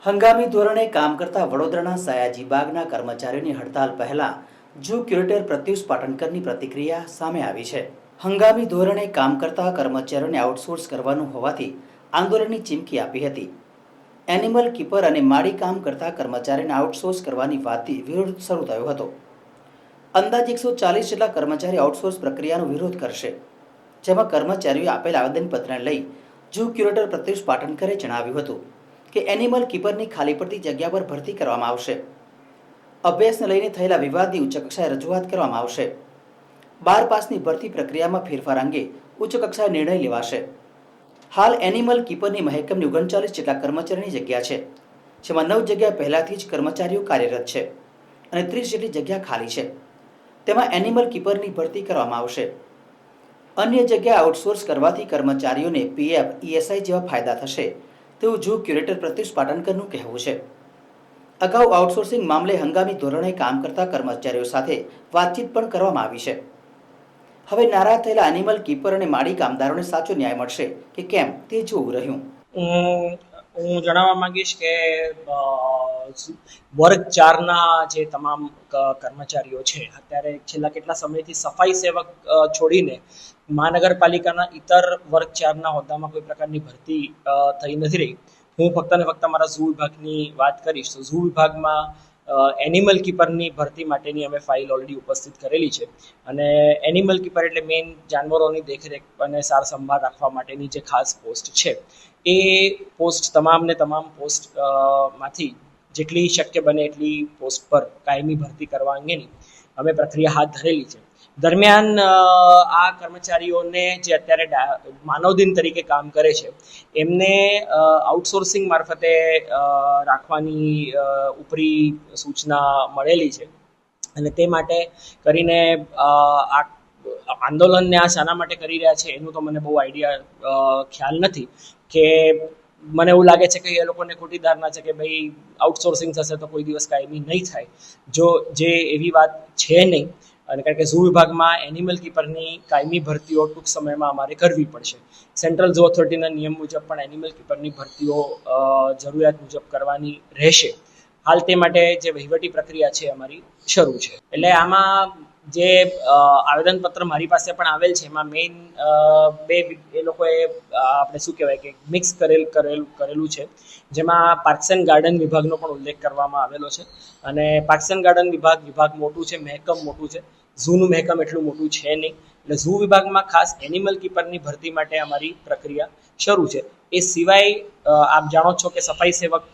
હંગામી ધોરણે કામ કરતા વડોદરાના સયાજીબાગના કર્મચારીઓની હડતાલ પહેલા ઝૂ ક્યુરેટર પ્રત્યુષ પાટણકરની પ્રતિક્રિયા સામે આવી છે. હંગામી ધોરણે કામ કરતા કર્મચારીઓને આઉટસોર્સ કરવાનું હોવાથી આંદોલનની ચીમકી આપી હતી. એનિમલ કીપર અને માળી કામ કરતા કર્મચારીને આઉટસોર્સ કરવાની વાતથી વિરોધ શરૂ થયો હતો. અંદાજે 140 જેટલા કર્મચારી આઉટસોર્સ પ્રક્રિયાનો વિરોધ કરશે, જેમાં કર્મચારીઓએ આપેલ આવેદનપત્રને લઈ ઝૂ ક્યુરેટર પ્રત્યુષ પાટણકરે જણાવ્યું હતું કે એનિમલ કીપરની ખાલી પડતી જગ્યા પર ભરતી કરવામાં આવશે. અભ્યાસને લઈને થયેલા વિવાદની ઉચ્ચ કક્ષાએ રજૂઆત કરવામાં આવશે. 12 પાસની ભરતી પ્રક્રિયામાં ફેરફાર અંગે ઉચ્ચ કક્ષાએ નિર્ણય લેવાશે. હાલ એનિમલ કીપરની મહેકમની 39 જેટલા કર્મચારીની જગ્યા છે, જેમાં 9 જગ્યા પહેલાથી જ કર્મચારીઓ કાર્યરત છે અને 30 જેટલી જગ્યા ખાલી છે. તેમાં એનિમલ કીપરની ભરતી કરવામાં આવશે. અન્ય જગ્યા આઉટસોર્સ કરવાથી કર્મચારીઓને પીએફ, ઈએસઆઈ જેવા ફાયદા થશે તેવું ઝૂ ક્યુરેટર પ્રત્યુષ પાટણકરનું કહેવું છે. અગાઉ આઉટસોર્સિંગ મામલે હંગામી ધોરણે કામ કરતા કર્મચારીઓ સાથે વાતચીત પણ કરવામાં આવી છે. હવે નારાજ થયેલા એનિમલ કીપર અને માળી કામદારોને સાચો ન્યાય મળશે કે કેમ તે જોવું રહ્યું. હું જણાવવા માંગીશ કે વર્ગ 4ના જે તમામ કર્મચારીઓ છે, અત્યારે છેલ્લા કેટલા સમયથી સફાઈ સેવક છોડીને મહાનગરપાલિકાના ઇતર વર્ગ 4ના હોદ્દામાં કોઈ પ્રકારની ભરતી થઈ નથી રહી. હું ફક્ત ને ફક્ત મારા ઝૂ વિભાગની વાત કરીશ તો ઝૂ વિભાગમાં એનિમલ કીપરની ભરતી માટેની અમે ફાઇલ ઓલરેડી ઉપસ્થિત કરેલી છે અને એનિમલ કીપર એટલે મેઇન જાનવરોની દેખરેખ અને સાર સંભાળ રાખવા માટેની જે ખાસ પોસ્ટ છે, એ પોસ્ટ તમામને તમામ પોસ્ટ માંથી જેટલી શક્ય બને એટલી પોસ્ટ પર કાયમી ભરતી કરવા અંગેની અમે પ્રક્રિયા હાથ ધરેલી છે. દરમિયાન આ કર્મચારીઓને જે અત્યારે માનવદિન તરીકે કામ કરે છે, એમને આઉટસોર્સિંગ મારફતે રાખવાની ઉપરી સૂચના મળેલી છે અને તે માટે કરીને આ આંદોલનને આ શાના માટે કરી રહ્યા છે એનું તો મને બહુ ખ્યાલ નથી. કે મને એવું લાગે છે કે એ લોકોને ખોટી ધારણા છે કે ભાઈ આઉટસોર્સિંગ થશે તો કોઈ દિવસ કાયમી નહીં થાય, જે એવી વાત છે નહીં. અને કારણ કે ઝૂ વિભાગમાં એનિમલ કીપરની કાયમી ભરતીઓ ટૂંક સમયમાં અમારે કરવી પડશે. સેન્ટ્રલ ઝૂ ઓથોરિટીના નિયમ મુજબ પણ એનિમલ કીપરની ભરતીઓ જરૂરિયાત મુજબ કરવાની રહેશે. હાલ તે માટે જે વહીવટી પ્રક્રિયા છે અમારી શરૂ છે. એટલે આમાં જે આવેદનપત્ર મારી પાસે પણ આવેલ છે, એમાં મેઇન બે એ લોકોએ આપણે શું કહેવાય કે મિક્સ કરેલું છે, જેમાં પાર્ક્સ એન્ડ ગાર્ડન વિભાગનો પણ ઉલ્લેખ કરવામાં આવેલો છે. અને પાર્ક્સ એન્ડ ગાર્ડન વિભાગ મોટું છે, મહેકમ મોટું છે, ઝૂનું મહેકમ એટલું મોટું છે નહીં. એટલે ઝૂ વિભાગમાં ખાસ એનિમલ કીપરની ભરતી માટે અમારી પ્રક્રિયા શરૂ છે. એ સિવાય આપ જાણો છો કે સફાઈ સેવક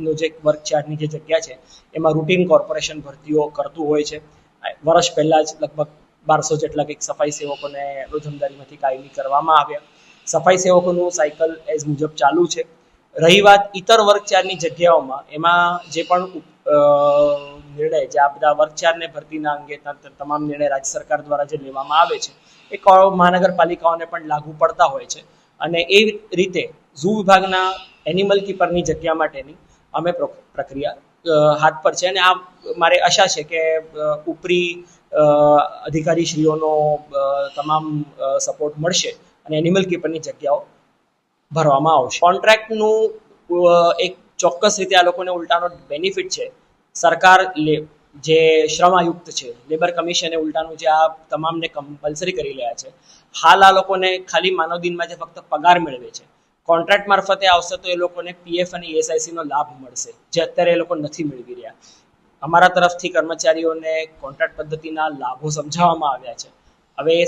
નું જે વર્ગ 4ની જે જગ્યા છે, એમાં રૂટીન કોર્પોરેશન ભરતીઓ કરતું હોય છે. વર્ષ પહેલાં જ લગભગ 1200 જેટલા કંઈક સફાઈ સેવકોને રોજમદારીમાંથી કાયમી કરવામાં આવ્યા. સફાઈ સેવકોનું સાયકલ એઝ મુજબ ચાલુ છે. રહી વાત ઇતર વર્ગ 4ની જગ્યાઓમાં, એમાં જે પણ નિર્ણય જે આ બધા વર્ગ 4ને ભરતીના અંગે તમામ નિર્ણય રાજ્ય સરકાર દ્વારા જે લેવામાં આવે છે, એ મહાનગરપાલિકાઓને પણ લાગુ પડતા હોય છે. અને એ રીતે ઝૂ વિભાગના એનિમલ કીપરની જગ્યા માટેની અમે પ્રક્રિયા હાથ પર છે અને આ મારે આશા છે કે ઉપરી અધિકારીશ્રીઓનો તમામ સપોર્ટ મળશે અને એનિમલ કીપરની જગ્યાઓ ભરવામાં આવશે. કોન્ટ્રાક્ટનું એક ચોક્કસ રીતે આ લોકોને ઉલટાનો બેનિફિટ છે. સરકાર જે શ્રમ આયુક્ત છે, લેબર કમિશને ઉલટાનું જે આ તમામને કમ્પલસરી કરી રહ્યા છે. હાલ આ લોકોને ખાલી માનવ દિનમાં જે ફક્ત પગાર મેળવે છે, કોન્ટ્રાક્ટ મારફતે આવશે તો એ લોકોને પીએફ અને ઈએસઆઈસીનો લાભ મળશે, જે અત્યારે એ લોકો નથી મેળવી રહ્યા. અમારા તરફથી કર્મચારીઓને કોન્ટ્રાક્ટ પદ્ધતિના લાભો સમજાવવામાં આવ્યા છે. હવે એ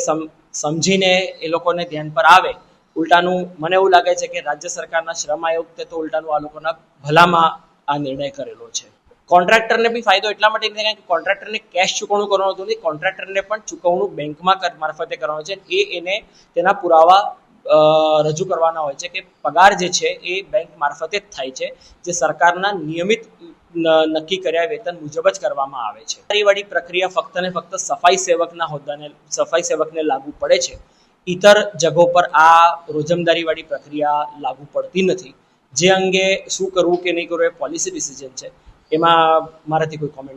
સમજીને એ લોકોને ધ્યાન પર આવે. ઉલટાનું મને એવું લાગે છે કે રાજ્ય સરકારના શ્રમ આયુક્તે તો ઉલટાનું આ લોકોના ભલામાં આ નિર્ણય કરેલો છે. કોન્ટ્રાક્ટરને બી ફાયદો એટલા માટે થાય કારણ કે કોન્ટ્રાક્ટરને કેશ ચૂકવણું કરવાનું હતું નથી, કોન્ટ્રાક્ટરને પણ ચૂકવણું બેંકમાં મારફતે કરવાનું છે. એને તેના પુરાવા રજૂ કરવાના હોય છે કે પગાર જે છે એ બેંક મારફતે જ થાય છે, જે સરકારના નિયમિત નક્કી કર્યા વેતન મુજબ જ કરવામાં આવે છે. વાળી પ્રક્રિયા ફક્ત ને ફક્ત સફાઈ સેવકને લાગુ પડે છે. ઇતર જગો પર આ રોજમદારીવાળી પ્રક્રિયા લાગુ પડતી નથી. જે અંગે શું કરવું કે નહીં કરવું એ પોલિસી ડિસિઝન છે, એમાં મારાથી કોઈ કોમેન્ટ